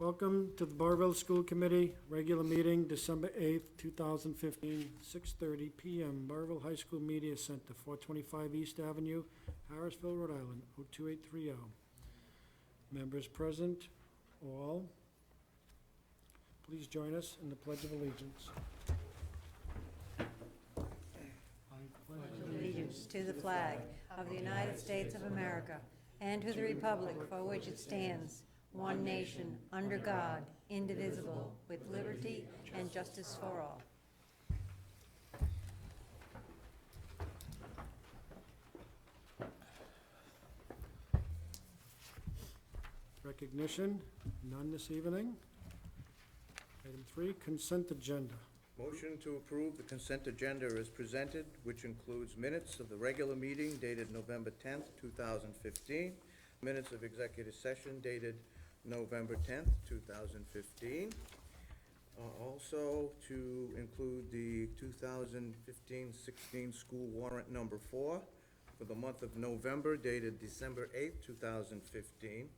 Welcome to the Burrillville School Committee regular meeting, December 8th, 2015, 6:30 p.m. Burrillville High School Media Center, 425 East Avenue, Harrisville, Rhode Island, 02830. Members present, all. Please join us in the Pledge of Allegiance. Allegiance to the flag of the United States of America and to the republic for which it stands, one nation, under God, indivisible, with liberty and justice for all. Recognition, none this evening. Item 3, consent agenda. Motion to approve the consent agenda is presented, which includes minutes of the regular meeting dated November 10th, 2015, minutes of executive session dated November 10th, 2015. Also to include the 2015-16 school warrant number 4 for the month of November dated December 8th, 2015,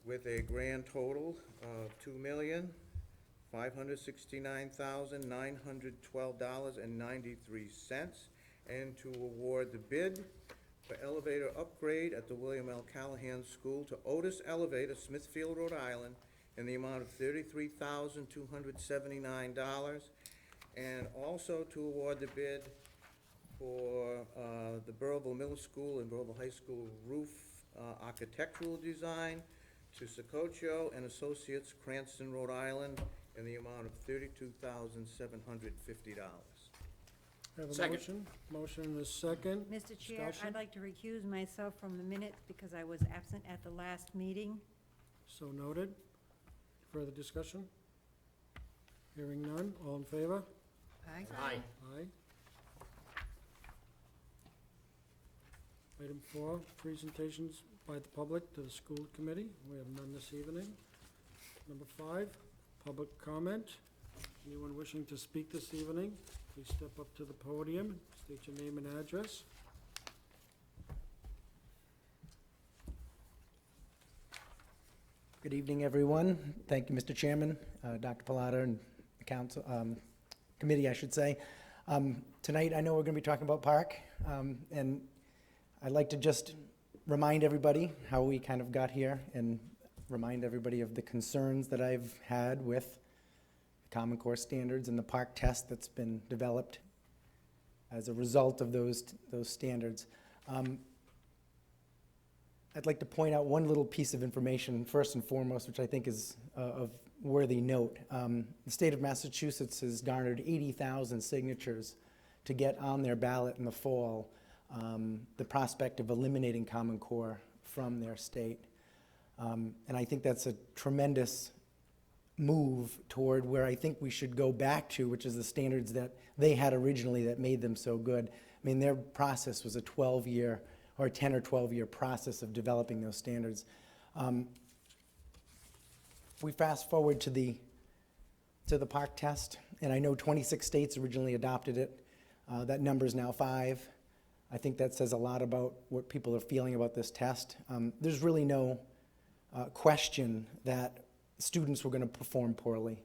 with a grand total of $2,569,912.93, and to award the bid for elevator upgrade at the William L. Callahan School to Otis Elevator, Smithfield, Rhode Island, in the amount of $33,279, and also to award the bid for the Burrillville Middle School and Burrillville High School roof architectural design to Secoccio and Associates, Cranston, Rhode Island, in the amount of $32,750. Have a Second. motion and a second. Mr. Chair, Discussion? I'd like to recuse myself from the minutes because I was absent at the last meeting. So noted. Further discussion? Hearing none, all in favor? Aye. Aye. Aye. Item 4, presentations by the public to the school committee. We have none this evening. Number 5, public comment. Anyone wishing to speak this evening, please step up to the podium, state your name and address. Good evening, everyone. Thank you, Mr. Chairman, Dr. Pilata, and the council, committee, I should say. Tonight, I know we're going to be talking about PARCC, and I'd like to just remind everybody how we kind of got here and remind everybody of the concerns that I've had with Common Core standards and the PARCC test that's been developed as a result of those standards. I'd like to point out one little piece of information, first and foremost, which I think is of worthy note. The state of Massachusetts has garnered 80,000 signatures to get on their ballot in the fall the prospect of eliminating Common Core from their state. And I think that's a tremendous move toward where I think we should go back to, which is the standards that they had originally that made them so good. I mean, their process was a 12-year or 10 or 12-year process of developing those standards. We fast forward to the PARCC test, and I know 26 states originally adopted it. That number is now 5. I think that says a lot about what people are feeling about this test. There's really no question that students were going to perform poorly.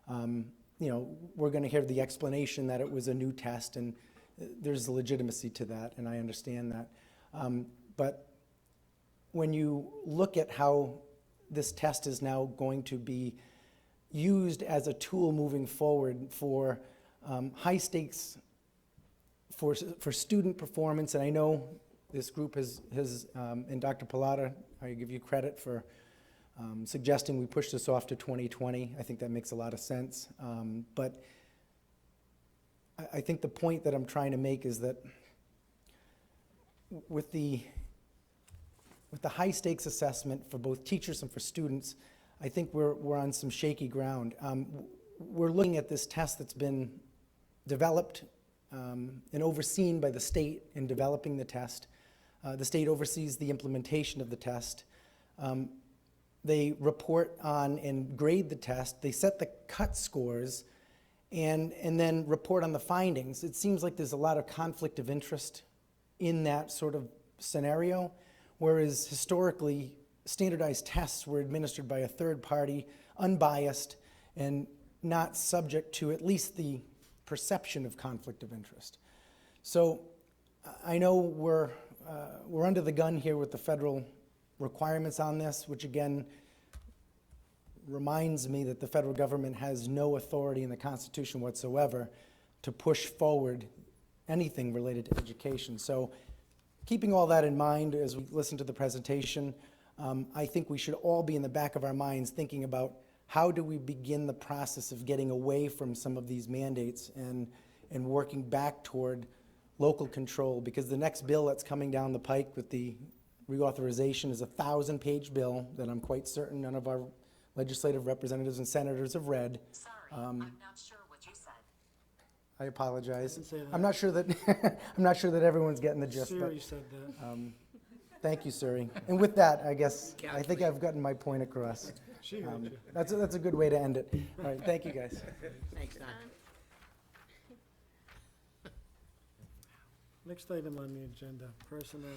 We're going to hear the explanation that it was a new test, and there's legitimacy to that, and I understand that. But when you look at how this test is now going to be used as a tool moving forward for high stakes for student performance, and I know this group has and Dr. Pilata, I give you credit for suggesting we push this off to 2020. I think that makes a lot of sense. But I think the point that I'm trying to make is that with the high stakes assessment for both teachers and for students, I think we're on some shaky ground. We're looking at this test that's been developed and overseen by the state in developing the test. The state oversees the implementation of the test. They report on and grade the test. They set the cut scores and then report on the findings. It seems like there's a lot of conflict of interest in that sort of scenario, whereas historically standardized tests were administered by a third party, unbiased, and not subject to at least the perception of conflict of interest. So I know we're under the gun here with the federal requirements on this, which again reminds me that the federal government has no authority in the Constitution whatsoever to push forward anything related to education. So keeping all that in mind as we listen to the presentation, I think we should all be in the back of our minds thinking about how do we begin the process of getting away from some of these mandates and working back toward local control, because the next bill that's coming down the pike with the reauthorization is a 1,000-page bill that I'm quite certain none of our legislative representatives and senators have read. Sorry, I'm not sure what you said. I apologize. Didn't say that. I'm not sure that I'm not sure that everyone's getting the gist. Siri said that. Thank you, Suri. And with that, I guess I think I've gotten my point across. She heard you. That's a good way to end it. All right, thank you, guys. Thanks, Don. Next item on the agenda, personnel.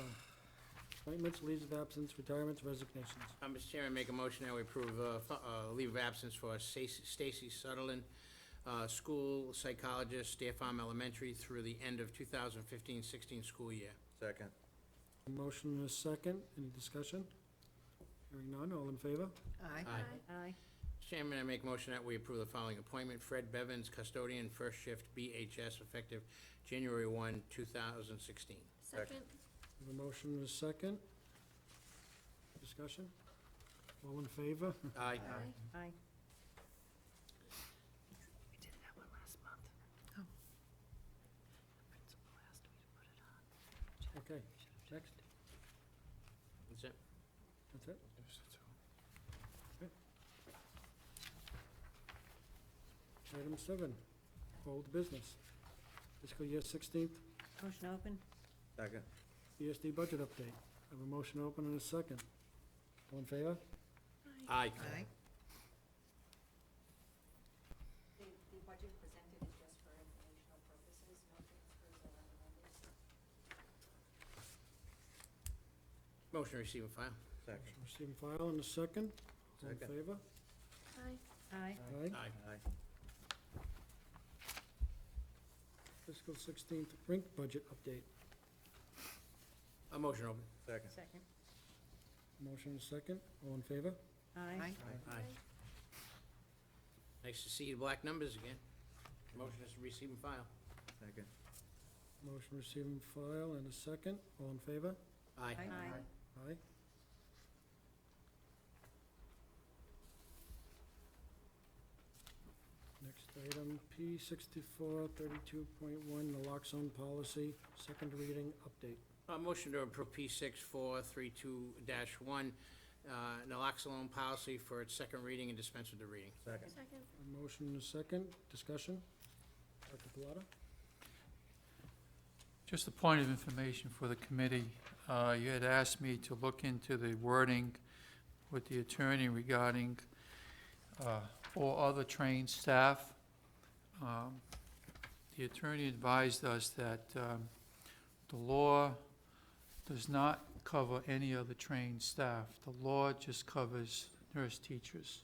Appointments, leaves of absence, retirements, resignations. Mr. Chairman, make a motion that we approve leave of absence for Stacy Sutherland, school psychologist, Stair Farm Elementary, through the end of 2015-16 school year. Second. A motion and a second. Any discussion? Hearing none, all in favor? Aye. Aye. Mr. Chairman, I make a motion that we approve the following appointment: Fred Bevins, custodian, first shift, BHS, effective January 1, 2016. Second. We have a motion and a second. Discussion? All in favor? Aye. Aye. We didn't have one last month. Oh. The principal asked me to put it on. Okay, next. That's it. That's it? Okay. Item 7, old business. Fiscal year 16th, Motion open? Second. ESD budget update. I have a motion open and a second. All in favor? Aye. The budget presented is just for informational purposes, no transfers or other numbers. Motion to receive and file. Second. Receive and file in a second. All in Second. favor? Aye. Aye. Aye. Fiscal 16th rink budget update. A motion open. Second. Second? Motion and a second. All in favor? Aye. Aye. Nice to see the black numbers again. Motion is to receive and file. Second. Motion receive and file and a second. All in favor? Aye. Aye. Next item, P 6432.1, naloxone policy, second reading update. Motion to approve P6432-1, naloxone policy for its second reading and dispense with the reading. Second. A motion and a second. Discussion? Dr. Pilata? Just a point of information for the committee. You had asked me to look into the wording with the attorney regarding all other trained staff. The attorney advised us that the law does not cover any other trained staff. The law just covers nurse teachers.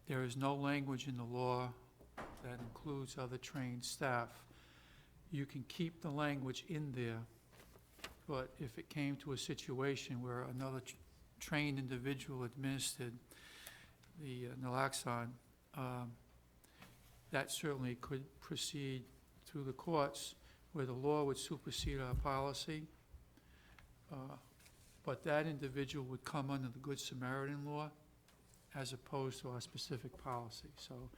There is no language in the law that includes other trained staff. You can keep the language in there, but if it came to a situation where another trained individual administered the naloxone, that certainly could proceed through the courts where the law would supersede our policy. But that individual would come under the Good Samaritan law as opposed to our specific policy. So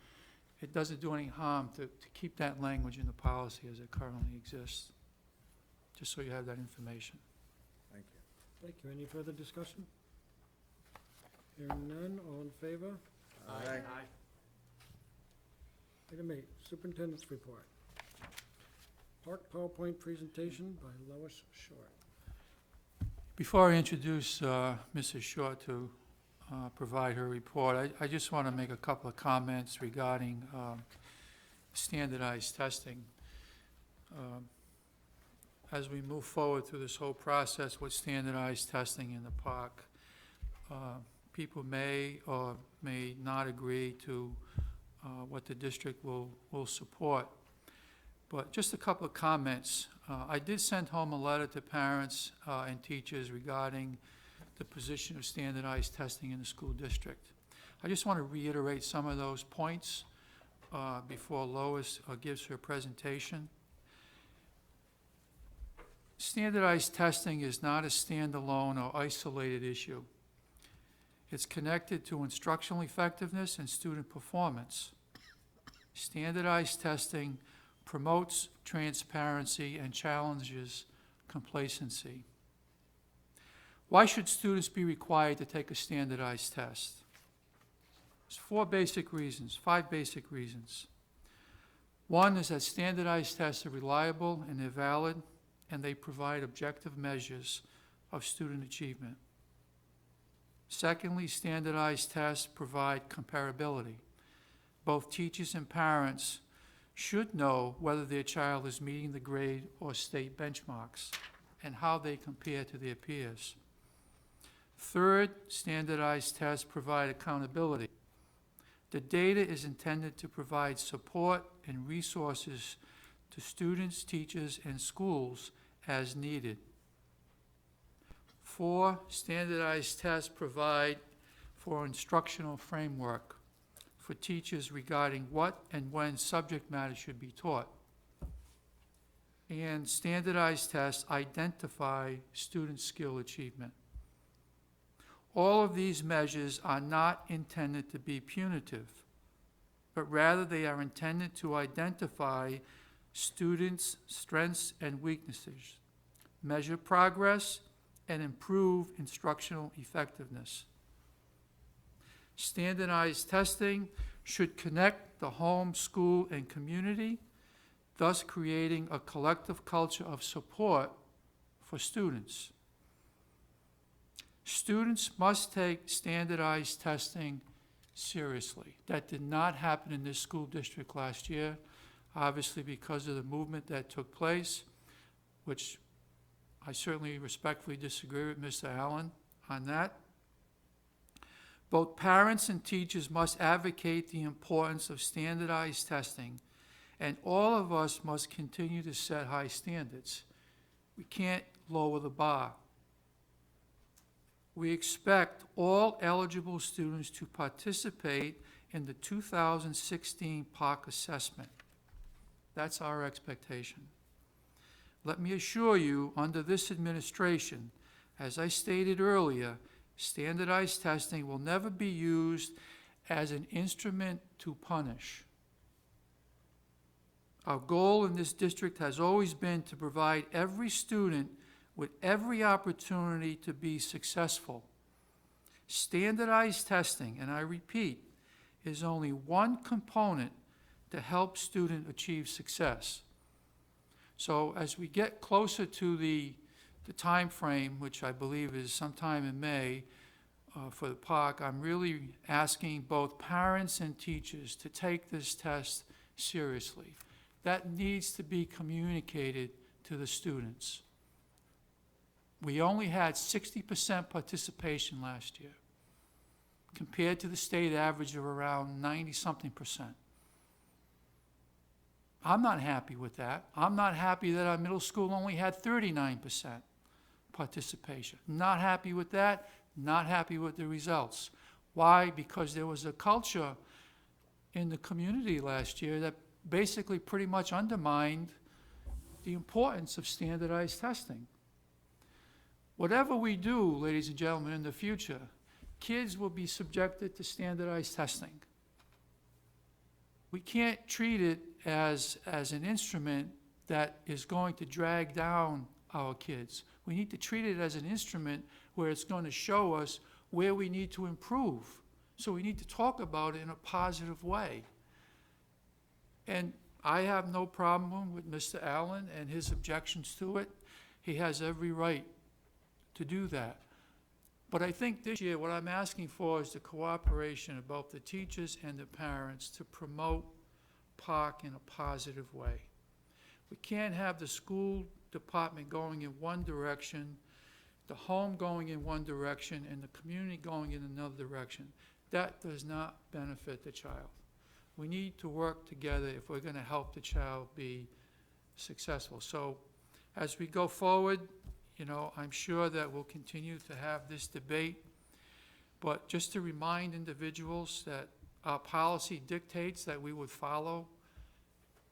it doesn't do any harm to keep that language in the policy as it currently exists, just so you have that information. Thank you. Thank you. Any further discussion? Hearing none, all in favor? Aye. Item 8, superintendent's report. Park PowerPoint presentation by Lois Short. Before I introduce Mrs. Short to provide her report, I just want to make a couple of comments regarding standardized testing. as we move forward through this whole process with standardized testing in the park, people may or may not agree to what the district will support. But just a couple of comments. I did send home a letter to parents and teachers regarding the position of standardized testing in the school district. I just want to reiterate some of those points before Lois gives her presentation. Standardized testing is not a standalone or isolated issue. It's connected to instructional effectiveness and student performance. Standardized testing promotes transparency and challenges complacency. Why should students be required to take a standardized test? There's five basic reasons. One is that standardized tests are reliable and they're valid, and they provide objective measures of student achievement. Secondly, standardized tests provide comparability. Both teachers and parents should know whether their child is meeting the grade or state benchmarks and how they compare to their peers. Third, standardized tests provide accountability. The data is intended to provide support and resources to students, teachers, and schools as needed. 4, standardized tests provide for instructional framework for teachers regarding what and when subject matter should be taught. And standardized tests identify student skill achievement. All of these measures are not intended to be punitive, but rather they are intended to identify students' strengths and weaknesses, measure progress, and improve instructional effectiveness. Standardized testing should connect the home, school, and community, thus creating a collective culture of support for students. Students must take standardized testing seriously. That did not happen in this school district last year, obviously because of the movement that took place, which I certainly respectfully disagree with Mr. Allen on that. Both parents and teachers must advocate the importance of standardized testing, and all of us must continue to set high standards. We can't lower the bar. We expect all eligible students to participate in the 2016 PARCC assessment. That's our expectation. Let me assure you, under this administration, as I stated earlier, standardized testing will never be used as an instrument to punish. Our goal in this district has always been to provide every student with every opportunity to be successful. Standardized testing, and I repeat, is only one component to help students achieve success. So as we get closer to the time frame, which I believe is sometime in May for the PARCC, I'm really asking both parents and teachers to take this test seriously. That needs to be communicated to the students. We only had 60% participation last year, compared to the state average of around 90-something%. I'm not happy with that. I'm not happy that our middle school only had 39% participation. Not happy with that, not happy with the results. Why? Because there was a culture in the community last year that basically pretty much undermined the importance of standardized testing. Whatever we do, ladies and gentlemen, in the future, kids will be subjected to standardized testing. We can't treat it as an instrument that is going to drag down our kids. We need to treat it as an instrument where it's going to show us where we need to improve. So we need to talk about it in a positive way. And I have no problem with Mr. Allen and his objections to it. He has every right to do that. But I think this year what I'm asking for is the cooperation of both the teachers and the parents to promote PARCC in a positive way. We can't have the school department going in one direction, the home going in one direction, and the community going in another direction. That does not benefit the child. We need to work together if we're going to help the child be successful. So as we go forward, you know, I'm sure that we'll continue to have this debate, but just to remind individuals that our policy dictates that we would follow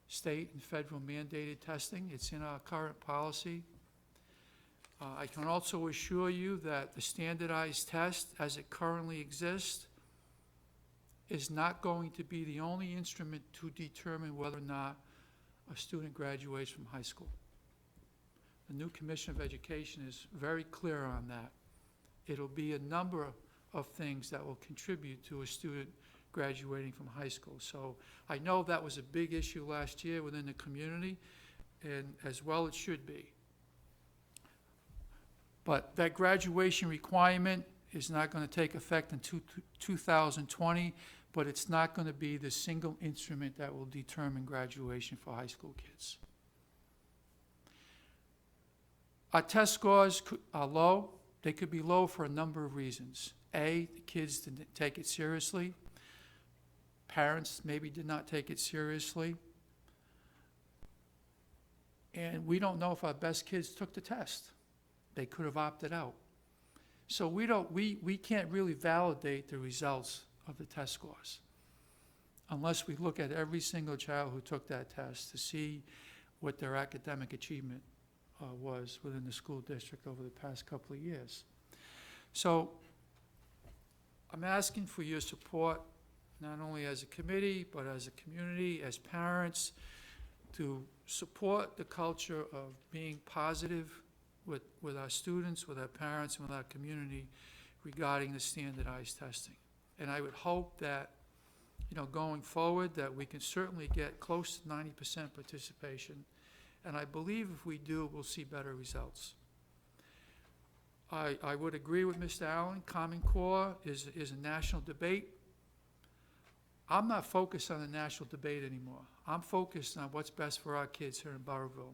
state and federal mandated testing. It's in our current policy. I can also assure you that the standardized test as it currently exists is not going to be the only instrument to determine whether or not a student graduates from high school. The new Commission of Education is very clear on that. It'll be a number of things that will contribute to a student graduating from high school. So I know that was a big issue last year within the community, and as well it should be. But that graduation requirement is not going to take effect in 2020, but it's not going to be the single instrument that will determine graduation for high school kids. Our test scores are low. They could be low for a number of reasons. A, the kids didn't take it seriously. Parents maybe did not take it seriously. And we don't know if our best kids took the test. They could have opted out. So we can't really validate the results of the test scores unless we look at every single child who took that test to see what their academic achievement was within the school district over the past couple of years. So I'm asking for your support, not only as a committee, but as a community, as parents, to support the culture of being positive with our students, with our parents, and with our community regarding the standardized testing. And I would hope that, you know, going forward, that we can certainly get close to 90% participation. And I believe if we do, we'll see better results. I would agree with Mr. Allen. Common Core is a national debate. I'm not focused on the national debate anymore. I'm focused on what's best for our kids here in Burrillville.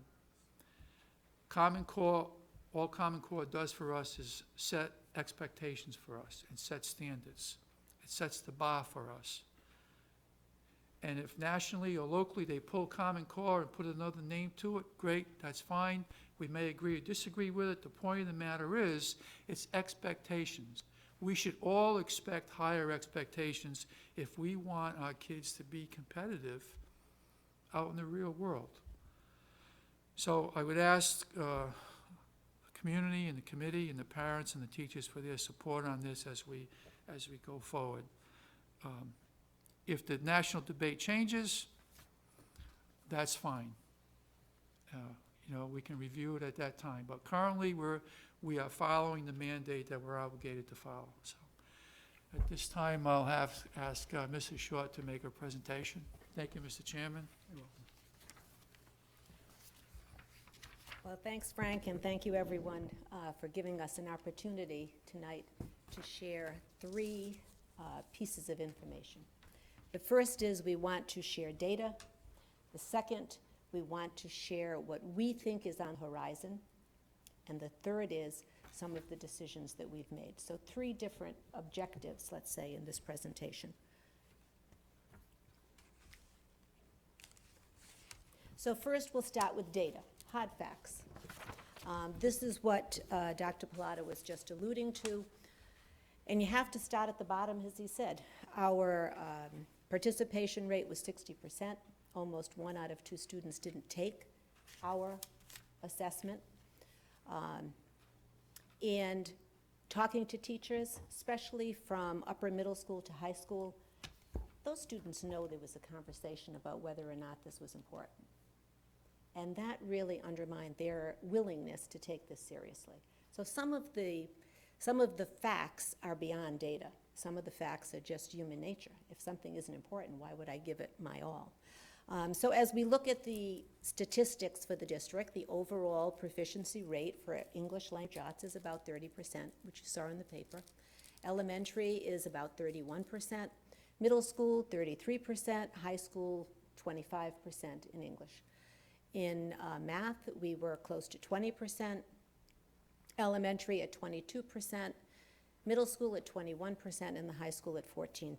Common Core, all Common Core does for us is set expectations for us and set standards. It sets the bar for us. And if nationally or locally they pull Common Core and put another name to it, great, that's fine. We may agree or disagree with it. The point of the matter is, it's expectations. We should all expect higher expectations if we want our kids to be competitive out in the real world. So I would ask the community and the committee and the parents and the teachers for their support on this as we go forward. If the national debate changes, that's fine. You know, we can review it at that time. But currently, we are following the mandate that we're obligated to follow. So at this time, I'll ask Mrs. Short to make her presentation. Thank you, Mr. Chairman. You're welcome. Well, thanks, Frank, and thank you, everyone, for giving us an opportunity tonight to share three pieces of information. The first is we want to share data. The second, we want to share what we think is on the horizon. And the third is some of the decisions that we've made. So three different objectives, let's say, in this presentation. So first, we'll start with data, hard facts. This is what Dr. Pilata was just alluding to. And you have to start at the bottom, as he said. Our participation rate was 60%. Almost 1 out of 2 students didn't take our assessment. And talking to teachers, especially from upper middle school to high school, those students know there was a conversation about whether or not this was important. And that really undermined their willingness to take this seriously. So some of the facts are beyond data. Some of the facts are just human nature. If something isn't important, why would I give it my all? So as we look at the statistics for the district, the overall proficiency rate for English language arts is about 30%, which you saw in the paper. Elementary is about 31%, middle school 33%, high school 25% in English. In math, we were close to 20%, elementary at 22%, middle school at 21%, and the high school at 14%.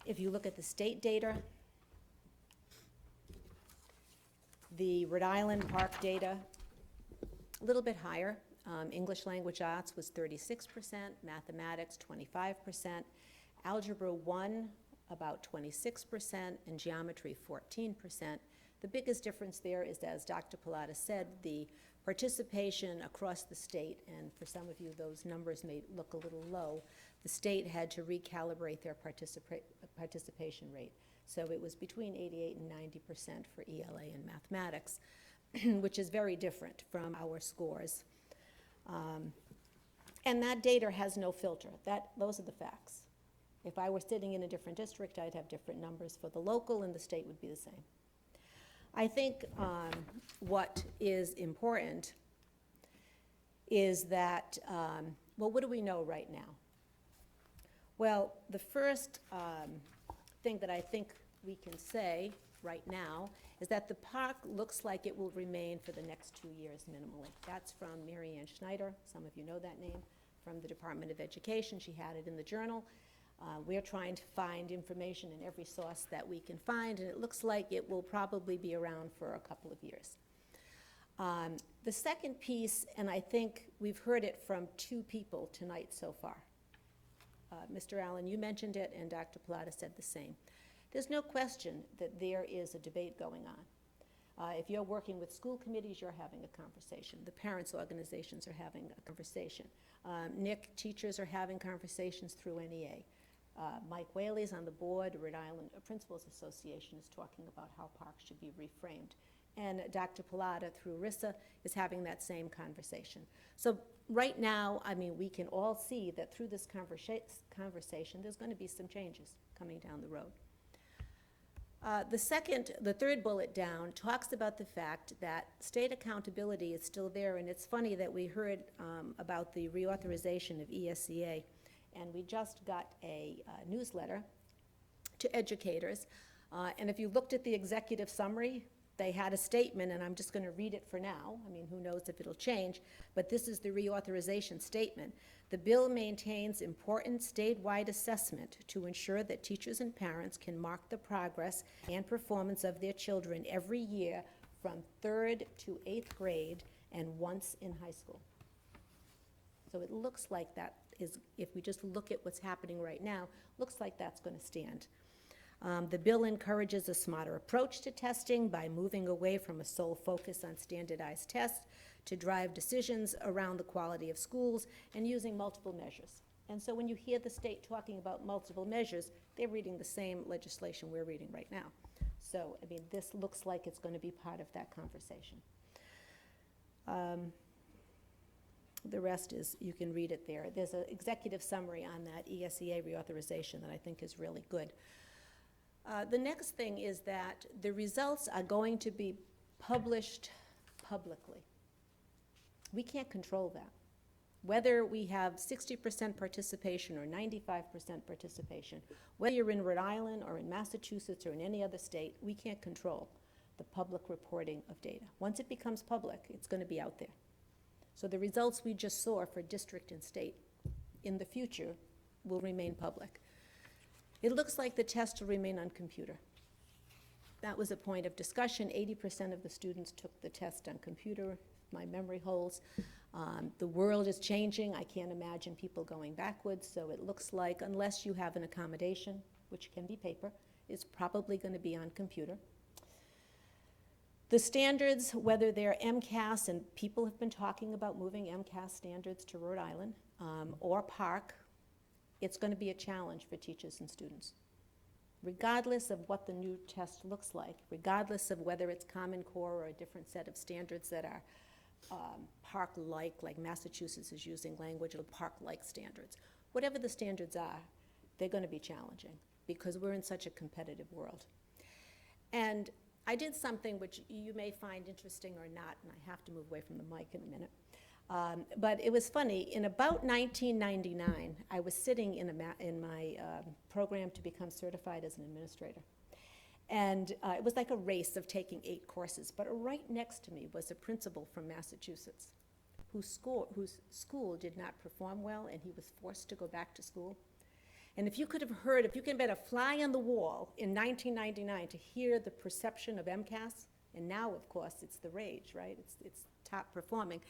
If you look at the state data, the Rhode Island PARCC data, a little bit higher. English language arts was 36%, mathematics 25%, algebra 1 about 26%, and geometry 14%. The biggest difference there is, as Dr. Pilata said, the participation across the state, and for some of you those numbers may look a little low, the state had to recalibrate their participation rate. So it was between 88 and 90% for ELA and mathematics, which is very different from our scores. And that data has no filter. Those are the facts. If I were sitting in a different district, I'd have different numbers for the local, and the state would be the same. I think what is important is that, well, what do we know right now? Well, the first thing that I think we can say right now is that the PARCC looks like it will remain for the next 2 years minimally. That's from Mary Ann Schneider. Some of you know that name, from the Department of Education. She had it in the journal. We're trying to find information in every source that we can find, and it looks like it will probably be around for a couple of years. The second piece, and I think we've heard it from 2 people tonight so far. Mr. Allen, you mentioned it, and Dr. Pilata said the same. There's no question that there is a debate going on. If you're working with school committees, you're having a conversation. The parents' organizations are having a conversation. Nick, teachers are having conversations through NEA. Mike Whaley's on the board. Rhode Island Principals Association is talking about how PARCC should be reframed. And Dr. Pilata, through RISA, is having that same conversation. So right now, I mean, we can all see that through this conversation, there's going to be some changes coming down the road. The third bullet down talks about the fact that state accountability is still there, and it's funny that we heard about the reauthorization of ESCA, and we just got a newsletter to educators, and if you looked at the executive summary, they had a statement, and I'm just going to read it for now. I mean, who knows if it'll change, but this is the reauthorization statement. The bill maintains important statewide assessment to ensure that teachers and parents can mark the progress and performance of their children every year from 3rd to 8th grade and once in high school. So it looks like that is, if we just look at what's happening right now, looks like that's going to stand. The bill encourages a smarter approach to testing by moving away from a sole focus on standardized tests to drive decisions around the quality of schools and using multiple measures. And so when you hear the state talking about multiple measures, they're reading the same legislation we're reading right now. So, I mean, this looks like it's going to be part of that conversation. The rest is, you can read it there. There's an executive summary on that ESCA reauthorization that I think is really good. The next thing is that the results are going to be published publicly. We can't control that. Whether we have 60% participation or 95% participation, whether you're in Rhode Island or in Massachusetts or in any other state, we can't control the public reporting of data. Once it becomes public, it's going to be out there. So the results we just saw for district and state in the future will remain public. It looks like the test will remain on computer. That was a point of discussion. 80% of the students took the test on computer, if my memory holds. The world is changing. I can't imagine people going backwards, so it looks like, unless you have an accommodation, which can be paper, it's probably going to be on computer. The standards, whether they're MCAS, and people have been talking about moving MCAS standards to Rhode Island, or PARCC, it's going to be a challenge for teachers and students. Regardless of what the new test looks like, regardless of whether it's Common Core or a different set of standards that are PARCC-like, like Massachusetts is using language of PARCC-like standards. Whatever the standards are, they're going to be challenging because we're in such a competitive world. And I did something which you may find interesting or not, and I have to move away from the mic in a minute. But it was funny. In about 1999, I was sitting in my program to become certified as an administrator. And it was like a race of taking 8 courses. But right next to me was a principal from Massachusetts whose school did not perform well, and he was forced to go back to school. And if you could have heard, if you could have been a fly on the wall in 1999 to hear the perception of MCAS, and now, of course, it's the rage, right? It's top performing.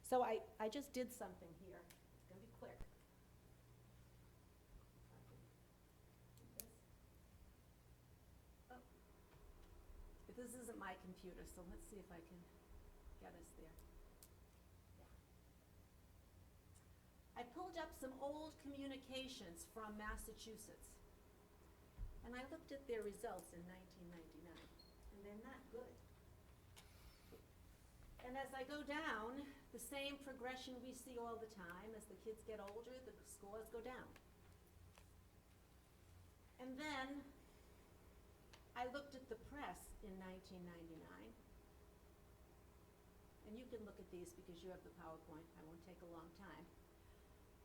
So I just did something here. It's going to be quick. This isn't my computer, so let's see if I can get us there. I pulled up some old communications from Massachusetts, and I looked at their results in 1999, and they're not good. And as I go down, the same progression we see all the time. As the kids get older, the scores go down. And then I looked at the press in 1999. And you can look at these because you have the PowerPoint. I won't take a long time.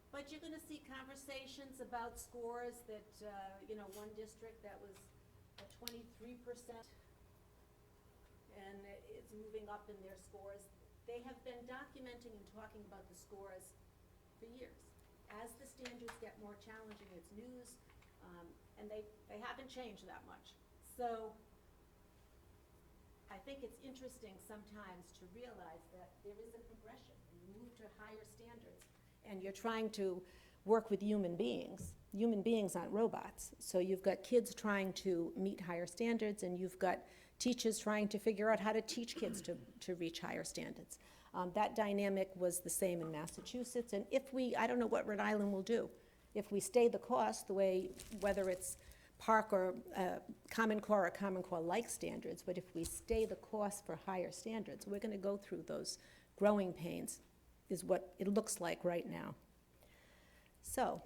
But you're going to see conversations about scores that, one district that was at 23%, and it's moving up in their scores. They have been documenting and talking about the scores for years. As the standards get more challenging, it's news, and they haven't changed that much. So I think it's interesting sometimes to realize that there is a progression. You move to higher standards, and you're trying to work with human beings. Human beings aren't robots. So you've got kids trying to meet higher standards, and you've got teachers trying to figure out how to teach kids to reach higher standards. That dynamic was the same in Massachusetts, and I don't know what Rhode Island will do. If we stay the course, the way, whether it's PARCC or Common Core or Common Core-like standards, but if we stay the course for higher standards, we're going to go through those growing pains, is what it looks like right now. So,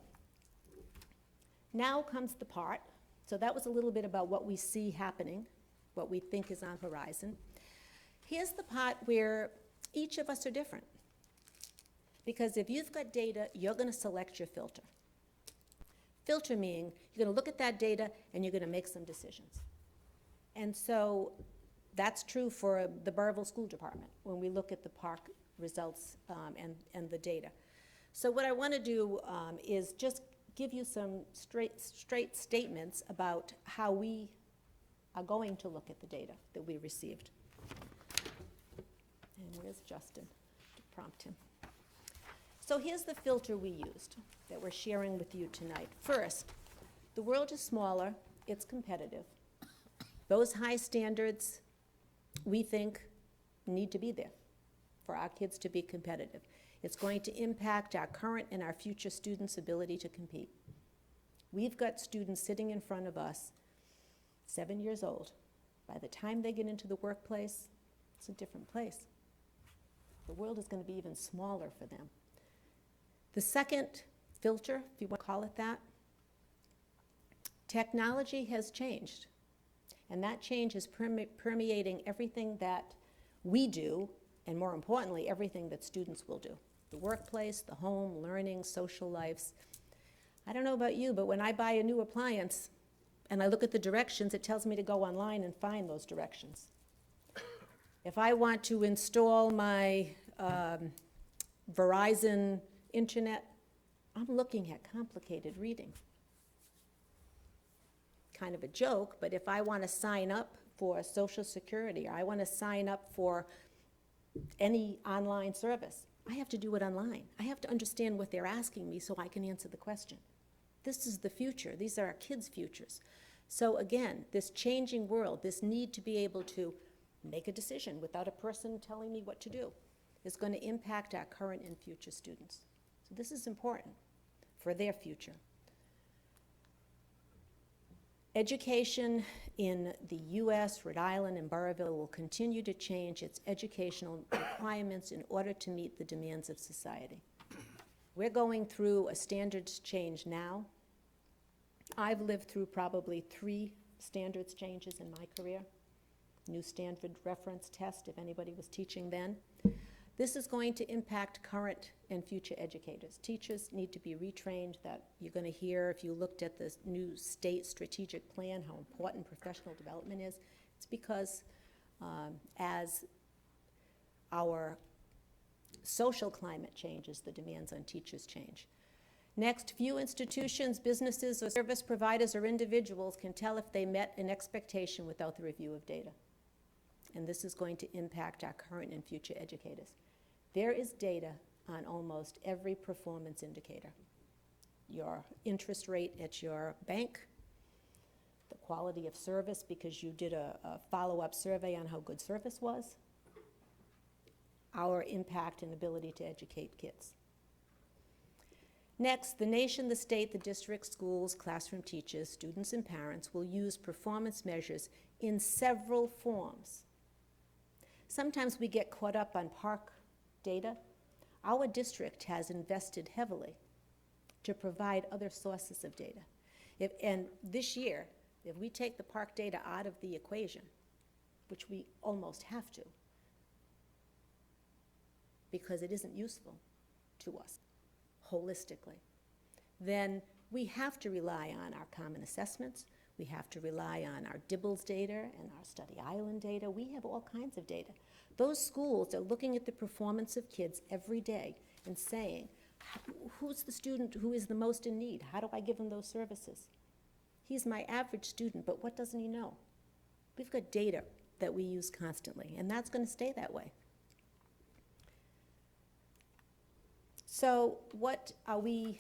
now comes the part. So that was a little bit about what we see happening, what we think is on horizon. Here's the part where each of us are different. Because if you've got data, you're going to select your filter. Filter meaning you're going to look at that data and you're going to make some decisions. And so that's true for the Burrillville School Department when we look at the PARCC results and the data. So what I want to do is just give you some straight statements about how we are going to look at the data that we received. And where's Justin to prompt him? So here's the filter we used that we're sharing with you tonight. First, the world is smaller, it's competitive. Those high standards, we think, need to be there for our kids to be competitive. It's going to impact our current and our future students' ability to compete. We've got students sitting in front of us, 7 years old. By the time they get into the workplace, it's a different place. The world is going to be even smaller for them. The second filter, if you want to call it that, technology has changed. And that change is permeating everything that we do, and more importantly, everything that students will do. The workplace, the home, learning, social lives. I don't know about you, but when I buy a new appliance and I look at the directions, it tells me to go online and find those directions. If I want to install my Verizon internet, I'm looking at complicated reading. Kind of a joke, but if I want to sign up for Social Security, or I want to sign up for any online service, I have to do it online. I have to understand what they're asking me so I can answer the question. This is the future. These are our kids' futures. So again, this changing world, this need to be able to make a decision without a person telling me what to do, is going to impact our current and future students. So this is important for their future. Education in the U.S., Rhode Island, and Burrillville will continue to change its educational requirements in order to meet the demands of society. We're going through a standards change now. I've lived through probably 3 standards changes in my career. New standard reference test, if anybody was teaching then. This is going to impact current and future educators. Teachers need to be retrained. That you're going to hear, if you looked at the new state strategic plan, how important professional development is. It's because as our social climate changes, the demands on teachers change. Next, few institutions, businesses, or service providers or individuals can tell if they met an expectation without the review of data. And this is going to impact our current and future educators. There is data on almost every performance indicator. Your interest rate at your bank, the quality of service because you did a follow-up survey on how good service was, our impact and ability to educate kids. Next, the nation, the state, the district, schools, classroom teachers, students, and parents will use performance measures in several forms. Sometimes we get caught up on PARCC data. Our district has invested heavily to provide other sources of data. And this year, if we take the PARCC data out of the equation, which we almost have to, because it isn't useful to us holistically, then we have to rely on our common assessments. We have to rely on our DIBELS data and our study island data. We have all kinds of data. Those schools are looking at the performance of kids every day and saying, who's the student who is the most in need? How do I give him those services? He's my average student, but what doesn't he know? We've got data that we use constantly, and that's going to stay that way. So what are we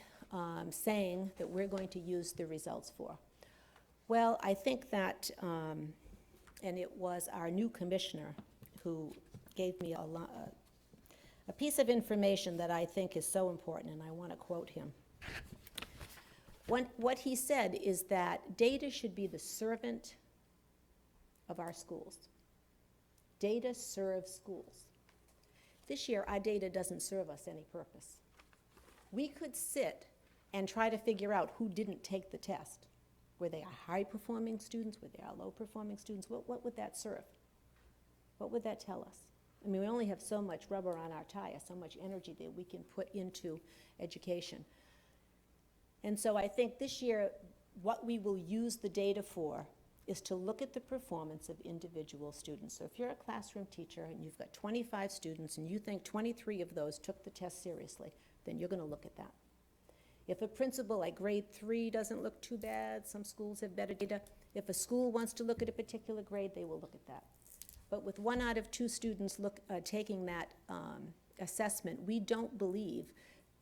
saying that we're going to use the results for? Well, I think that, and it was our new commissioner who gave me a piece of information that I think is so important, and I want to quote him. What he said is that data should be the servant of our schools. Data serves schools. This year, our data doesn't serve us any purpose. We could sit and try to figure out who didn't take the test. Were they high-performing students? Were they low-performing students? What would that serve? What would that tell us? I mean, we only have so much rubber on our tire, so much energy that we can put into education. And so I think this year, what we will use the data for is to look at the performance of individual students. So if you're a classroom teacher and you've got 25 students and you think 23 of those took the test seriously, then you're going to look at that. If a principal like grade 3 doesn't look too bad, some schools have better data. If a school wants to look at a particular grade, they will look at that. But with 1 out of 2 students taking that assessment, we don't believe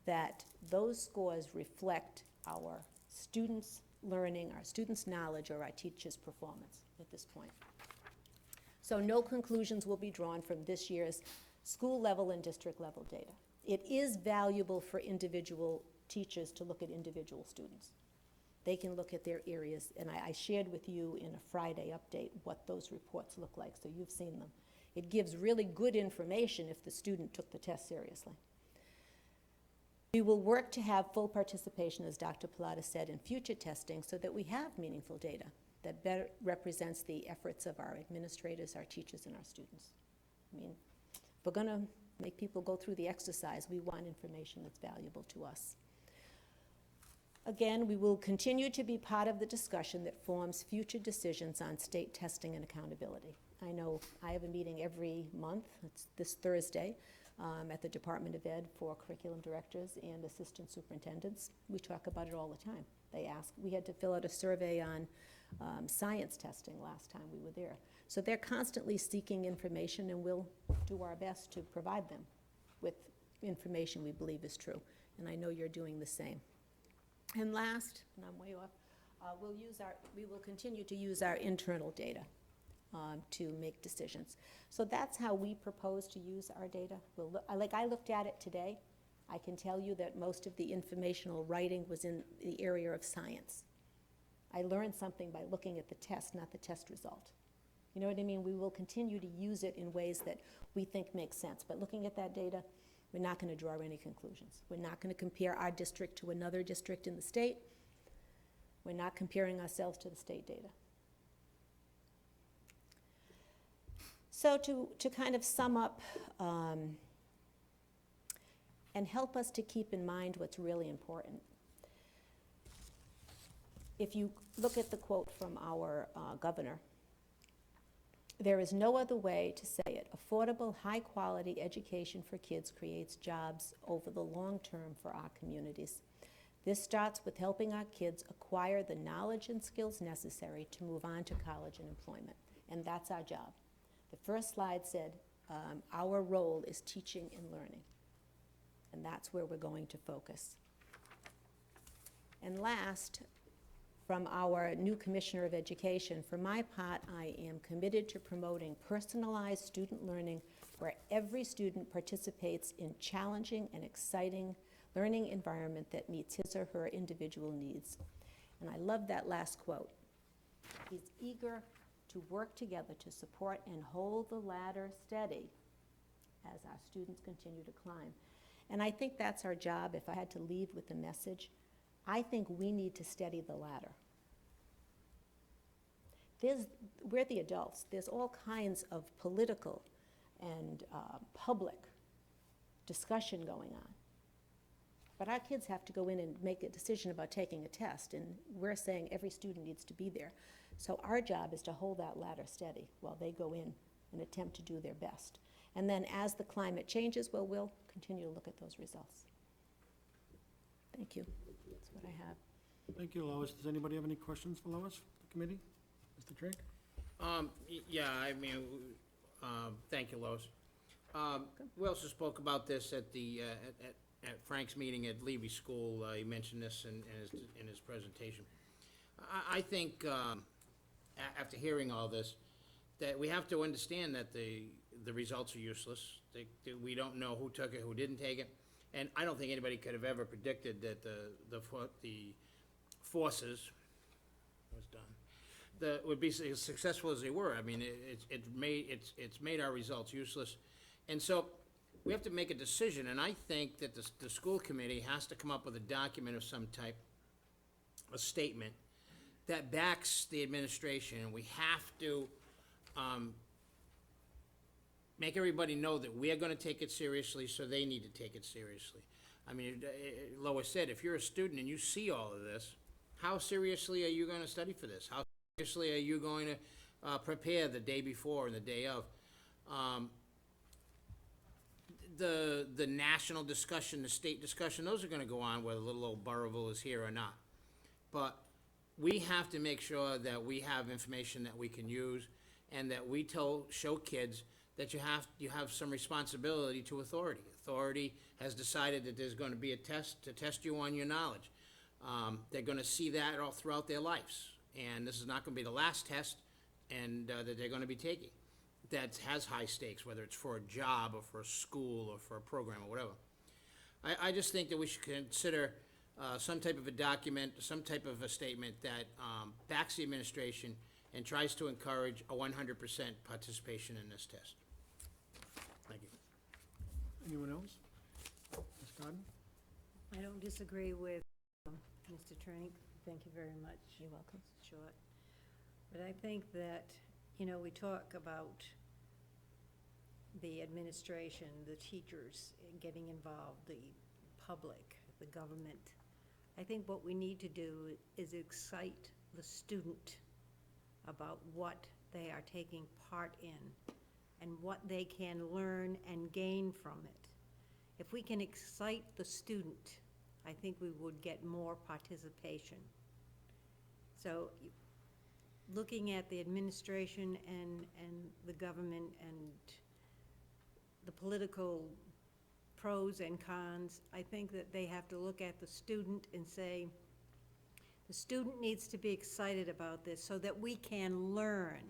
that those scores reflect our students' learning, our students' knowledge, or our teachers' performance at this point. So no conclusions will be drawn from this year's school level and district level data. It is valuable for individual teachers to look at individual students. They can look at their areas, and I shared with you in a Friday update what those reports look like, so you've seen them. It gives really good information if the student took the test seriously. We will work to have full participation, as Dr. Pilata said, in future testing so that we have meaningful data that better represents the efforts of our administrators, our teachers, and our students. I mean, if we're going to make people go through the exercise, we want information that's valuable to us. Again, we will continue to be part of the discussion that forms future decisions on state testing and accountability. I know I have a meeting every month, it's this Thursday, at the Department of Ed for curriculum directors and assistant superintendents. We talk about it all the time. They ask, we had to fill out a survey on science testing last time we were there. So they're constantly seeking information, and we'll do our best to provide them with information we believe is true. And I know you're doing the same. And last, and I'm way off, we will continue to use our internal data to make decisions. So that's how we propose to use our data. I looked at it today. I can tell you that most of the informational writing was in the area of science. I learned something by looking at the test, not the test result. You know what I mean? We will continue to use it in ways that we think make sense. But looking at that data, we're not going to draw any conclusions. We're not going to compare our district to another district in the state. We're not comparing ourselves to the state data. So to kind of sum up and help us to keep in mind what's really important. If you look at the quote from our governor, there is no other way to say it. Affordable, high-quality education for kids creates jobs over the long term for our communities. This starts with helping our kids acquire the knowledge and skills necessary to move on to college and employment, and that's our job. The first slide said, our role is teaching and learning, and that's where we're going to focus. And last, from our new Commissioner of Education, for my part, I am committed to promoting personalized student learning where every student participates in challenging and exciting learning environment that meets his or her individual needs. And I love that last quote. He's eager to work together to support and hold the ladder steady as our students continue to climb. And I think that's our job. If I had to leave with a message, I think we need to steady the ladder. We're the adults. There's all kinds of political and public discussion going on. But our kids have to go in and make a decision about taking a test, and we're saying every student needs to be there. So our job is to hold that ladder steady while they go in and attempt to do their best. And then as the climate changes, well, we'll continue to look at those results. Thank you. That's what I have. Thank you, Lois. Does anybody have any questions for Lois, the committee? Mr. Trink? Yeah, I mean, thank you, Lois. We also spoke about this at the, at Frank's meeting at Levy School. He mentioned this in his presentation. I think, after hearing all this, that we have to understand that the results are useless. We don't know who took it, who didn't take it. And I don't think anybody could have ever predicted that the forces was done. Would be as successful as they were. I mean, it's made our results useless. And so we have to make a decision, and I think that the school committee has to come up with a document of some type, a statement, that backs the administration, and we have to make everybody know that we are gonna take it seriously, so they need to take it seriously. I mean, Lois said, if you're a student and you see all of this, how seriously are you gonna study for this? How seriously are you going to prepare the day before and the day of? The national discussion, the state discussion, those are gonna go on whether little old Burrillville is here or not. But we have to make sure that we have information that we can use, and that we show kids that you have some responsibility to authority. Authority has decided that there's gonna be a test to test you on your knowledge. They're gonna see that all throughout their lives. And this is not gonna be the last test and that they're gonna be taking. That has high stakes, whether it's for a job or for a school or for a program or whatever. I just think that we should consider some type of a document, some type of a statement that backs the administration and tries to encourage a 100% participation in this test. Thank you. Anyone else? Ms. Godden? I don't disagree with Mr. Trink. Thank you very much. You're welcome. Short. But I think that, you know, we talk about the administration, the teachers getting involved, the public, the government. I think what we need to do is excite the student about what they are taking part in and what they can learn and gain from it. If we can excite the student, I think we would get more participation. So looking at the administration and the government and the political pros and cons, I think that they have to look at the student and say, the student needs to be excited about this so that we can learn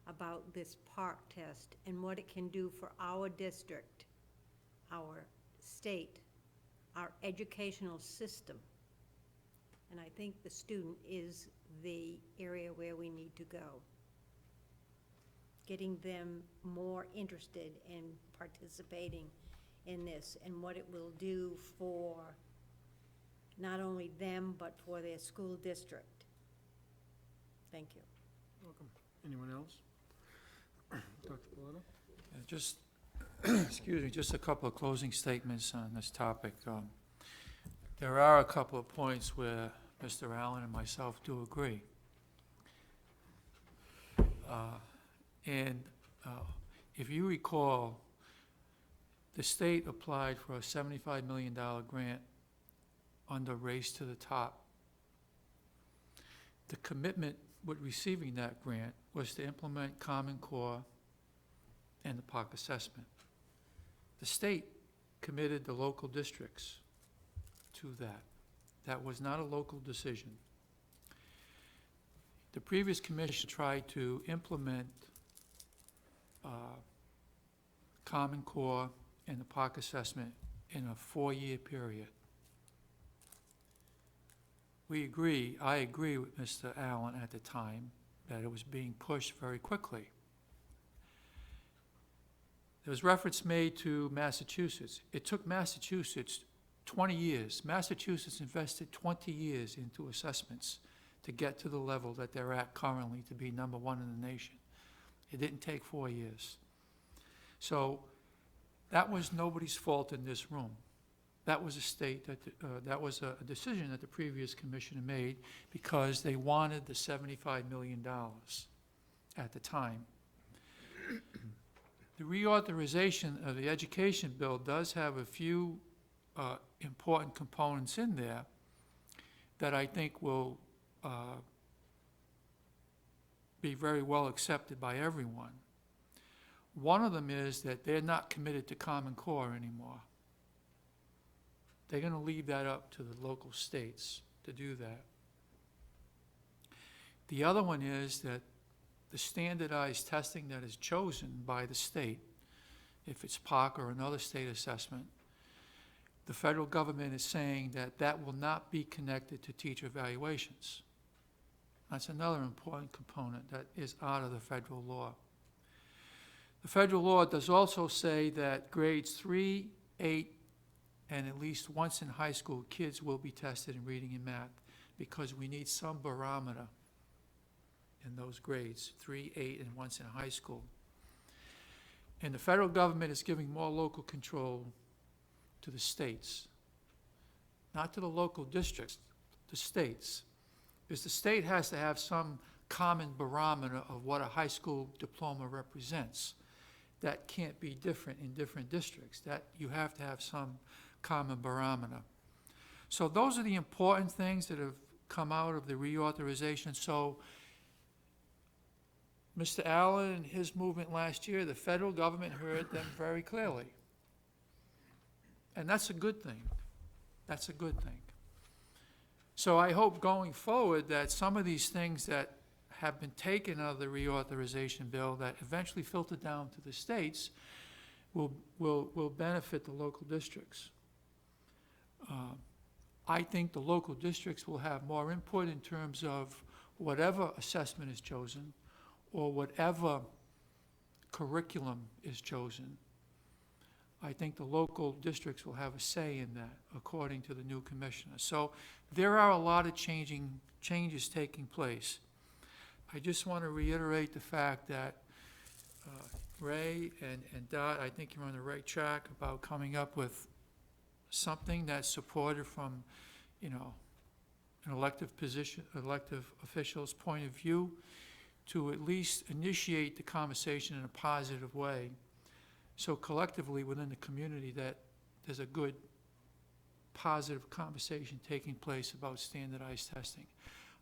about this PARCC test and what it can do for our district, our state, our educational system. And I think the student is the area where we need to go. Getting them more interested in participating in this and what it will do for not only them, but for their school district. Thank you. Welcome. Anyone else? Dr. Polito? Just Excuse me, just a couple of closing statements on this topic. There are a couple of points where Mr. Allen and myself do agree. If you recall, the state applied for a $75 million grant under Race to the Top. The commitment with receiving that grant was to implement Common Core and the PARCC assessment. The state committed the local districts to that. That was not a local decision. The previous commission tried to implement Common Core and the PARCC assessment in a 4-year period. I agree with Mr. Allen at the time that it was being pushed very quickly. There was reference made to Massachusetts. It took Massachusetts 20 years. Massachusetts invested 20 years into assessments to get to the level that they're at currently to be #1 in the nation. It didn't take 4 years. So that was nobody's fault in this room. That was that was a decision that the previous commission made because they wanted the $75 million at the time. The reauthorization of the education bill does have a few important components in there that I think will be very well accepted by everyone. One of them is that they're not committed to Common Core anymore. They're going to leave that up to the local states to do that. The other one is that the standardized testing that is chosen by the state, if it's PARCC or another state assessment, the federal government is saying that that will not be connected to teacher evaluations. That's another important component that is out of the federal law. The federal law does also say that grades 3, 8, and at least once in high school, kids will be tested in reading and math because we need some barometer in those grades, 3, 8, and once in high school. And the federal government is giving more local control to the states, not to the local districts, the states. Because the state has to have some common barometer of what a high school diploma represents. That can't be different in different districts. That you have to have some common barometer. So those are the important things that have come out of the reauthorization. So Mr. Allen and his movement last year, the federal government heard them very clearly. And that's a good thing. That's a good thing. So I hope going forward that some of these things that have been taken out of the reauthorization bill that eventually filter down to the states will benefit the local districts. I think the local districts will have more input in terms of whatever assessment is chosen or whatever curriculum is chosen. I think the local districts will have a say in that, according to the new commissioner. So there are a lot of changes taking place. I just want to reiterate the fact that Ray and Dot, I think you're on the right track about coming up with something that's supported from, an elective official's point of view to at least initiate the conversation in a positive way. So collectively within the community that there's a good, positive conversation taking place about standardized testing.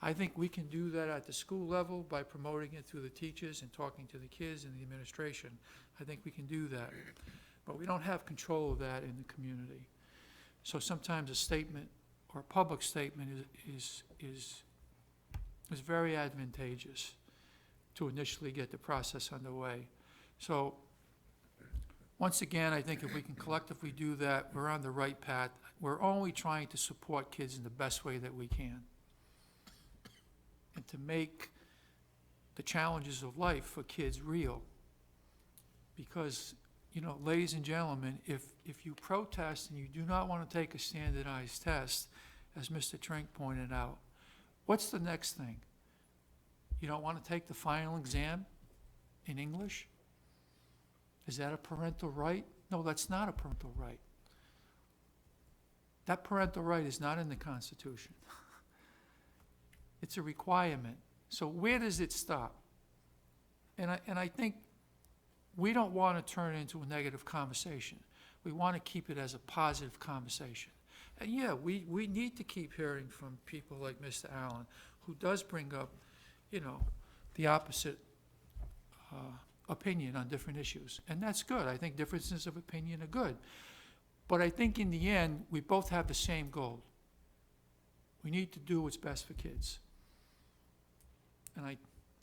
I think we can do that at the school level by promoting it through the teachers and talking to the kids and the administration. I think we can do that. But we don't have control of that in the community. So sometimes a statement or a public statement is very advantageous to initially get the process underway. So once again, I think if we can collectively do that, we're on the right path. We're only trying to support kids in the best way that we can and to make the challenges of life for kids real. Because, ladies and gentlemen, if you protest and you do not want to take a standardized test, as Mr. Trink pointed out, what's the next thing? You don't want to take the final exam in English? Is that a parental right? No, that's not a parental right. That parental right is not in the Constitution. It's a requirement. So where does it stop? And I think we don't want to turn it into a negative conversation. We want to keep it as a positive conversation. And yeah, we need to keep hearing from people like Mr. Allen, who does bring up, the opposite opinion on different issues. And that's good. I think differences of opinion are good. But I think in the end, we both have the same goal. We need to do what's best for kids. And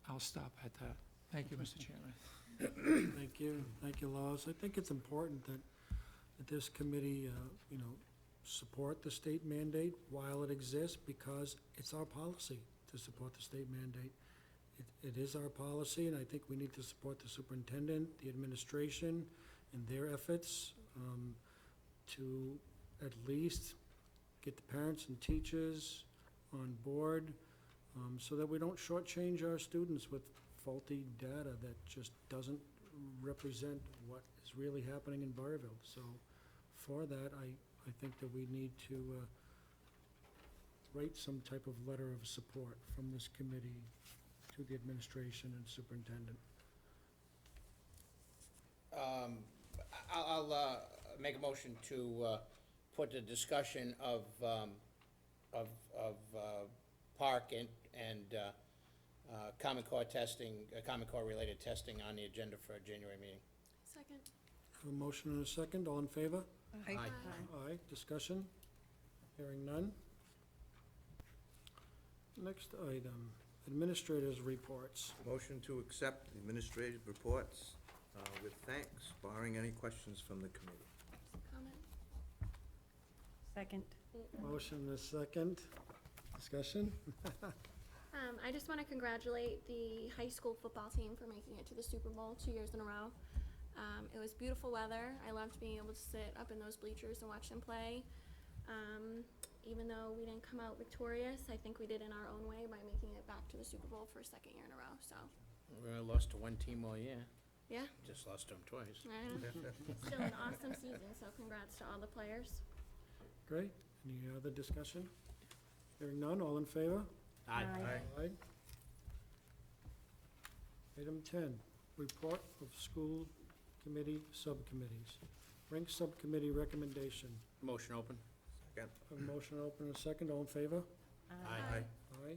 I'll stop at that. Thank you, Mr. Chairman. Thank you. Thank you, Laws. I think it's important that this committee, support the state mandate while it exists, because it's our policy to support the state mandate. It is our policy, and I think we need to support the superintendent, the administration, and their efforts to at least get the parents and teachers on board, so that we don't shortchange our students with faulty data that just doesn't represent what is really happening in Burrillville. So for that, I think that we need to write some type of letter of support from this committee to the administration and superintendent. I'll make a motion to put the discussion of PARCC and Common Core testing, Common Core related testing on the agenda for a January meeting. Second. Have a motion and a second, all in favor? Aye. Aye, discussion? Hearing none. Next item, administrators' reports. Motion to accept the administrative reports with thanks, barring any questions from the committee. Comment? Second. Motion and a second, discussion? I just want to congratulate the high school football team for making it to the Super Bowl 2 years in a row. It was beautiful weather. I loved being able to sit up in those bleachers and watch them play. Even though we didn't come out victorious, I think we did in our own way by making it back to the Super Bowl for a second year in a row. So, We only lost to one team all year. yeah, Just lost to them twice. still an awesome season. So, congrats to all the players. Great, any other discussion? Hearing none, all in favor? Aye. Aye. Item 10, report of school committee subcommittees. Rank subcommittee recommendation. Motion open. Second. A motion open and a second, all in favor? Aye. Aye.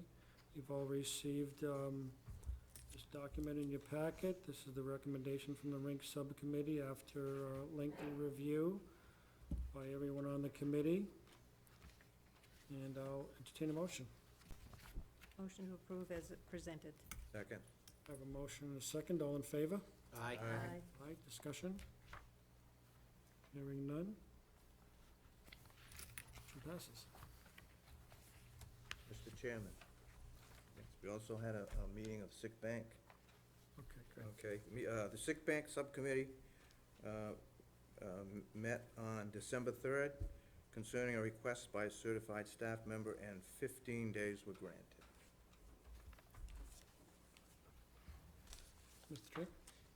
You've all received this document in your packet. This is the recommendation from the Rink Subcommittee after a lengthy review by everyone on the committee. And I'll entertain a motion. Motion to approve as presented. Second. I have a motion and a second. All in favor? Aye. Aye. Discussion? Hearing none? Motion passes. Mr. Chairman, yes, we also had a meeting of sick bank. Okay, great. Okay, the sick bank subcommittee met on December 3rd concerning a request by a certified staff member, and 15 days were granted. Mr. Trick?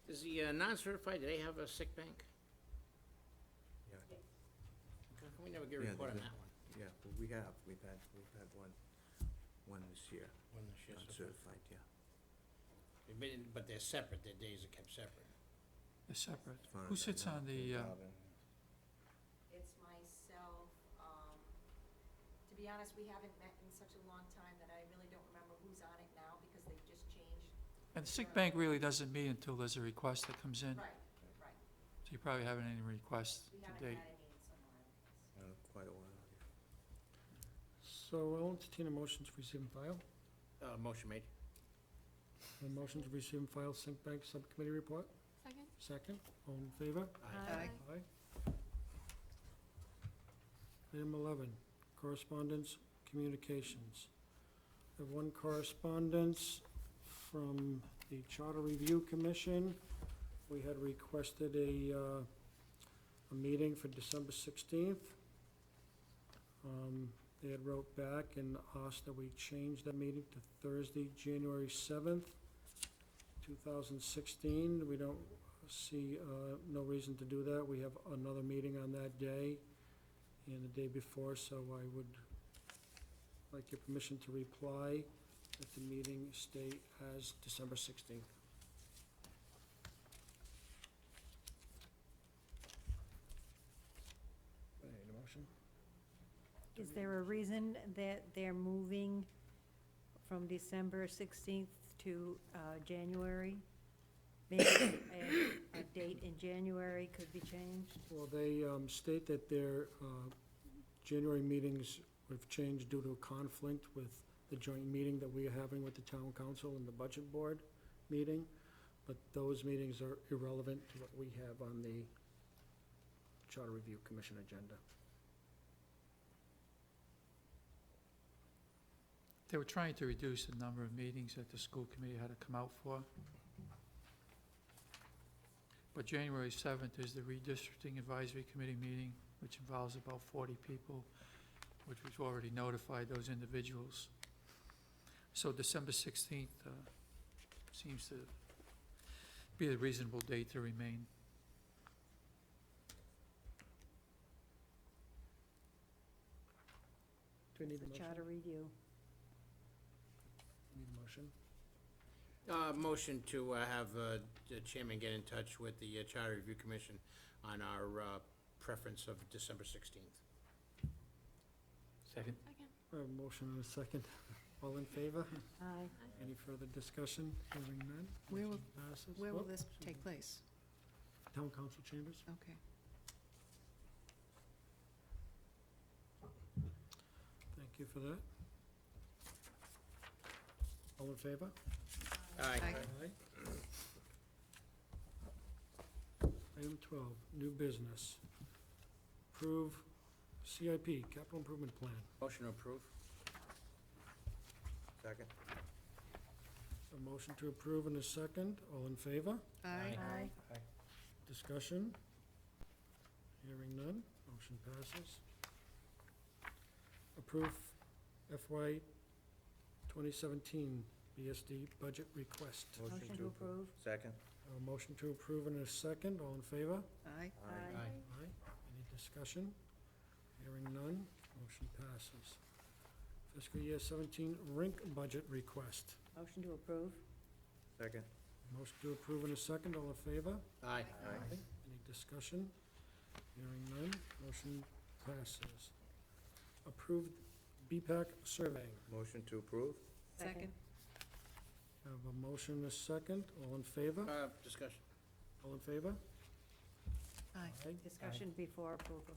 Is the non-certified, do they have a sick bank? Yeah. How come we never get a Yeah, report on they- that one? Yeah, well, we've had one this year, One this year, not so- certified, yeah. But they're separate, their days are kept separate. They're separate. As far Who as I sits know. on the, Robin. It's myself. To be honest, we haven't met in such a long time that I really don't remember who's on it now because they've just changed. and the sick bank really doesn't meet until there's a request that comes in. Right. So you probably haven't any requests We to haven't date. had any in some while. Quite a while. So I'll entertain a motion to receive and file. Motion made. A motion to receive and file Sink Bank Subcommittee report. Second. Second, all in favor? Aye. Aye. Item 11, correspondence, communications. I have one correspondence from the Charter Review Commission. We had requested a meeting for December 16th. They had wrote back and asked that we change that meeting to Thursday, January 7th, 2016. We don't see no reason to do that. We have another meeting on that day and the day before, so I would like your permission to reply that the meeting stay as December 16th. I need a motion. Is there a reason that they're moving from December 16th to January? Maybe a date in January could be changed? Well, they state that their January meetings have changed due to a conflict with the joint meeting that we are having with the town council and the budget board meeting, but those meetings are irrelevant to what we have on the Charter Review Commission agenda. They were trying to reduce the number of meetings that the school committee had to come out for. But January 7th is the redistricting advisory committee meeting, which involves about 40 people, which we've already notified those individuals. So December 16th seems to be a reasonable date to remain. Do we need a The motion? charter review. Need a motion? Motion to have the chairman get in touch with the Charter Review Commission on our preference of December 16th. Second. Second. I have a motion and a second. All in favor? Aye. Any further discussion? Hearing none? Where will- Motion passes. Where will Whoop, this excuse take me. place? Town council chambers. Okay. Thank you for that. All in favor? Aye. Aye. Aye. Item 12, new business. Approve CIP, capital improvement plan. Motion to approve. Second. A motion to approve and a second. All in favor? Aye. Aye. Discussion? Hearing none. Motion passes. Approve FY 2017 BSD budget request. Motion to approve. Second. A motion to approve and a second. All in favor? Aye. Aye. Aye. Any discussion? Hearing none, motion passes. Fiscal year 17 rink budget request. Motion to approve. Second. Motion to approve in a second, all in favor? Aye. Any discussion? Hearing none, motion passes. Approved BPAC survey. Motion to approve. Second. Have a motion and a second, all in favor? Discussion. All in favor? Aye. Discussion before approval.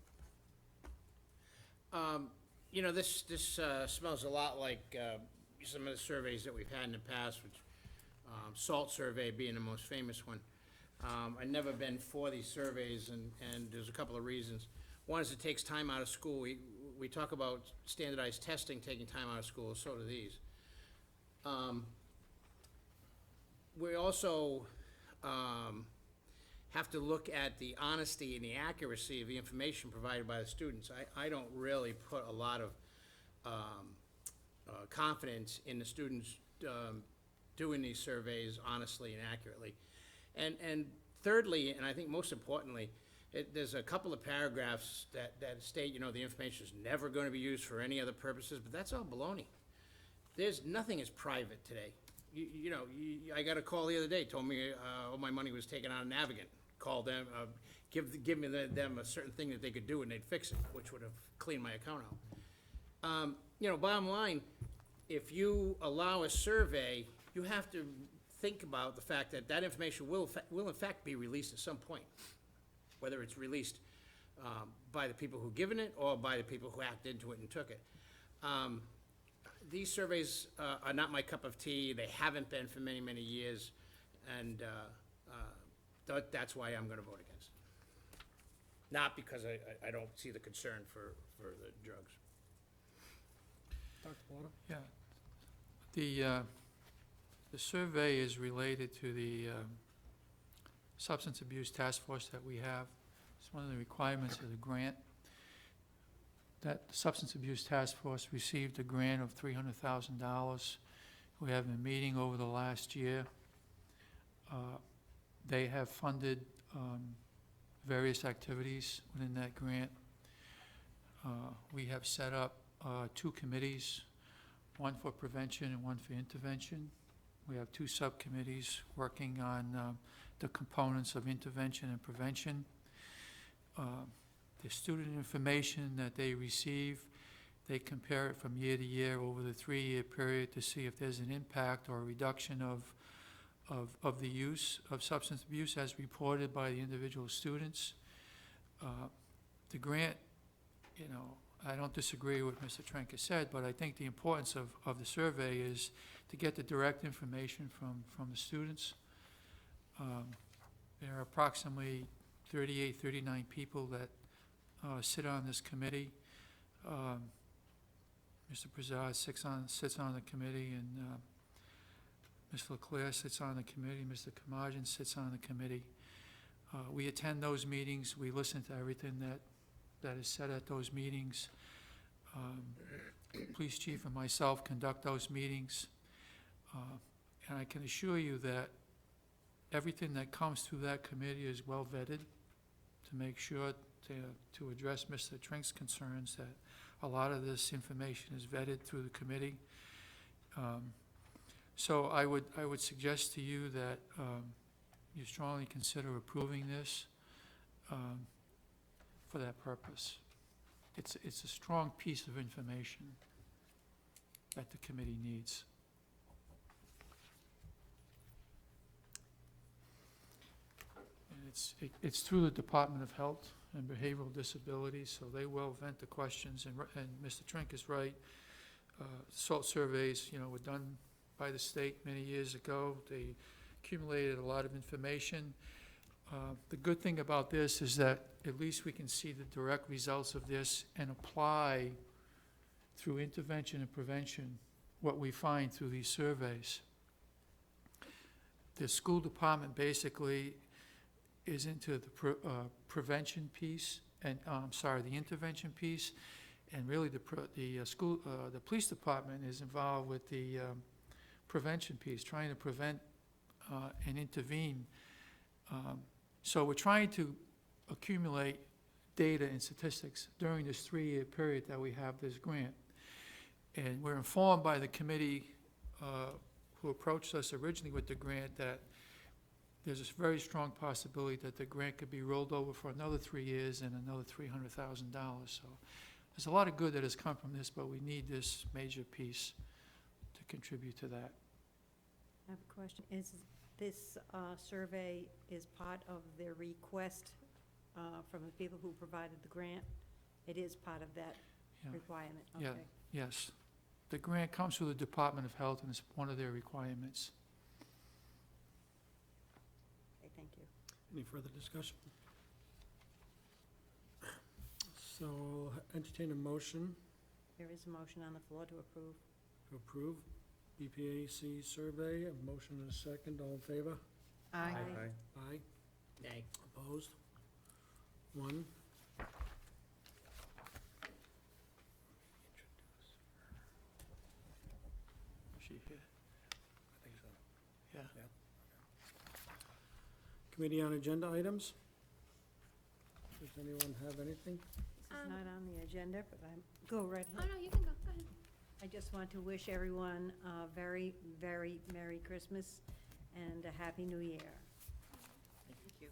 You know, this smells a lot like some of the surveys that we've had in the past, which SALT survey being the most famous one. I've never been for these surveys, and there's a couple of reasons. One is it takes time out of school. We talk about standardized testing taking time out of school, so do these. We also have to look at the honesty and the accuracy of the information provided by the students. I don't really put a lot of confidence in the students doing these surveys honestly and accurately. And thirdly, and I think most importantly, there's a couple of paragraphs that state, you know, the information is never going to be used for any other purposes, but that's all baloney. Nothing is private today. I got a call the other day, told me all my money was taken out of Navigant. Call them, give me them a certain thing that they could do and they'd fix it, which would have cleaned my account out. Bottom line, if you allow a survey, you have to think about the fact that that information will in fact be released at some point, whether it's released by the people who've given it or by the people who acted into it and took it. These surveys are not my cup of tea. They haven't been for many, many years, and that's why I'm going to vote against it. Not because I don't see the concern for the drugs. Dr. Porter? Yeah. The survey is related to the substance abuse task force that we have. It's one of the requirements of the grant. That substance abuse task force received a grant of $300,000. We have been meeting over the last year. They have funded various activities within that grant. We have set up 2 committees, one for prevention and one for intervention. We have 2 subcommittees working on the components of intervention and prevention. The student information that they receive, they compare it from year to year over the 3-year period to see if there's an impact or a reduction of the use of substance abuse as reported by the individual students. The grant, you know, I don't disagree with Mr. Trenka said, but I think the importance of the survey is to get the direct information from the students. There are approximately 38, 39 people that sit on this committee. Mr. Brazard sits on the committee, and Ms. Leclerc sits on the committee, Mr. Kamajian sits on the committee. We attend those meetings, we listen to everything that is said at those meetings. Police chief and myself conduct those meetings. And I can assure you that everything that comes through that committee is well vetted to make sure to address Mr. Trink's concerns, that a lot of this information is vetted through the committee. So I would suggest to you that you strongly consider approving this for that purpose. It's a strong piece of information that the committee needs. And it's through the Department of Health and Behavioral Disabilities, so they will vent the questions, and Mr. Trink is right. SALT surveys, were done by the state many years ago. They accumulated a lot of information. The good thing about this is that at least we can see the direct results of this and apply through intervention and prevention what we find through these surveys. The school department basically is into the prevention piece, and the intervention piece, and really the police department is involved with the prevention piece, trying to prevent and intervene. So we're trying to accumulate data and statistics during this 3-year period that we have this grant. And we're informed by the committee who approached us originally with the grant that there's a very strong possibility that the grant could be rolled over for another 3 years and another $300,000. So there's a lot of good that has come from this, but we need this major piece to contribute to that. I have a question. Is this survey is part of their request from the people who provided the grant? It is part of that Yeah. requirement? Yeah. Okay. Yes. The grant comes through the Department of Health, and it's one of their requirements. Okay, thank you. Any further discussion? So I'll entertain a motion There is a motion on the floor to approve. to approve BPAC survey. A motion and a second. All in favor? Aye. Aye. Nay. Opposed? 1. Is she here? I think so. Yeah. Committee on agenda items? Does anyone have anything? This is not on the agenda, but go right Oh, ahead. no, you can go. Go ahead. I just want to wish everyone a very, very Merry Christmas and a Happy New Year. Thank you.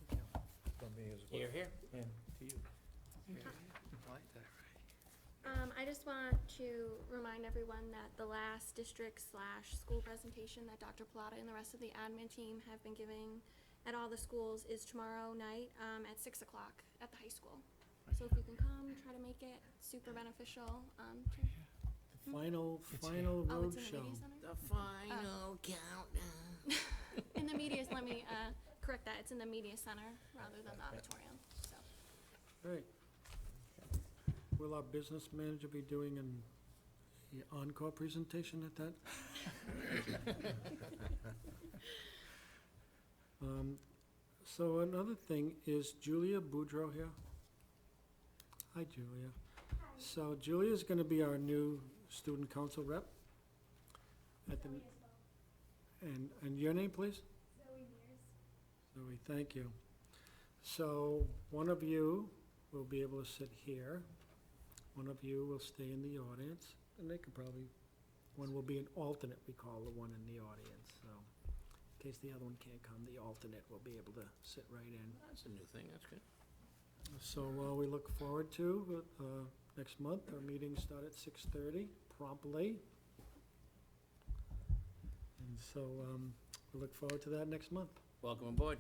From me as well. Here, here. And to you. Thank you. I like that, I just want to remind everyone that the last district/school presentation that Dr. Plata and the rest of the admin team have been giving at all the schools is tomorrow night at 6 o'clock at the high school. So if you can come, try to make it super beneficial. Final It's road Oh, it's in the show. media center? The final countdown. In the media, let me correct that, it's in the media center rather than the auditorium, so. Right. Will our business manager be doing an encore presentation at that? So another thing, is Julia Boudreau here? Hi, Julia. So Julia's gonna be our new student council rep. At the, and your name, please? Zoe, thank you. So one of you will be able to sit here. One of you will stay in the audience, and they could probably, one will be an alternate, we call the one in the audience, so in case the other one can't come, the alternate will be able to sit right in. That's a new thing, that's good. So we look forward to, next month, our meetings start at 6:30 promptly. And so we look forward to that next month. Welcome aboard.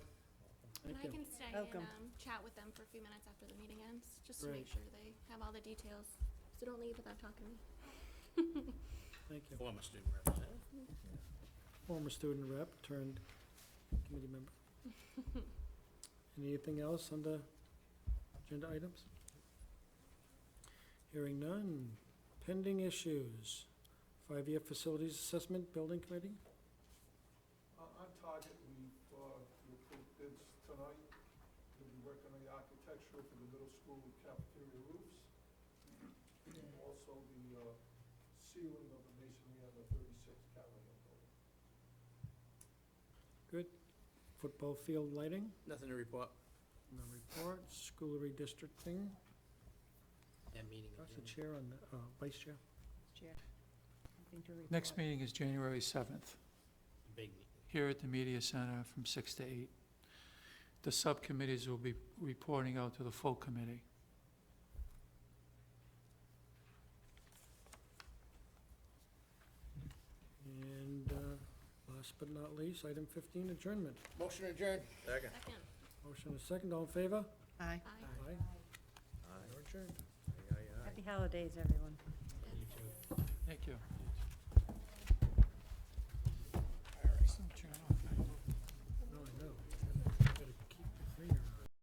And Thank I you. can stay Welcome. and chat with them for a few minutes after the meeting ends, just to Great. make sure they have all the details. So don't leave without talking to me. Thank you. Former student representative. Former student rep turned committee member. Anything else on the agenda items? Hearing none. Pending issues. 5-year facilities assessment, building committee? On target, we approved bids tonight. We'll be working on the architectural for the middle school cafeteria roofs. And also the ceiling of the masonry on the 36 Callahan building. Good. Football field lighting? Nothing to report. No report. School redistricting? That meeting. That's the chair on the, vice chair? Chair. Nothing to report. Next meeting is January 7th, Big meeting. here at the Media Center from 6 to 8. The subcommittees will be reporting out to the full committee. And last but not least, item 15, adjournment. Motion adjourned. Second. Second. Motion is second, all in favor? Aye. Aye. Aye. We're adjourned. Aye, aye, aye. Happy holidays, everyone. Thank you. All right. Journal.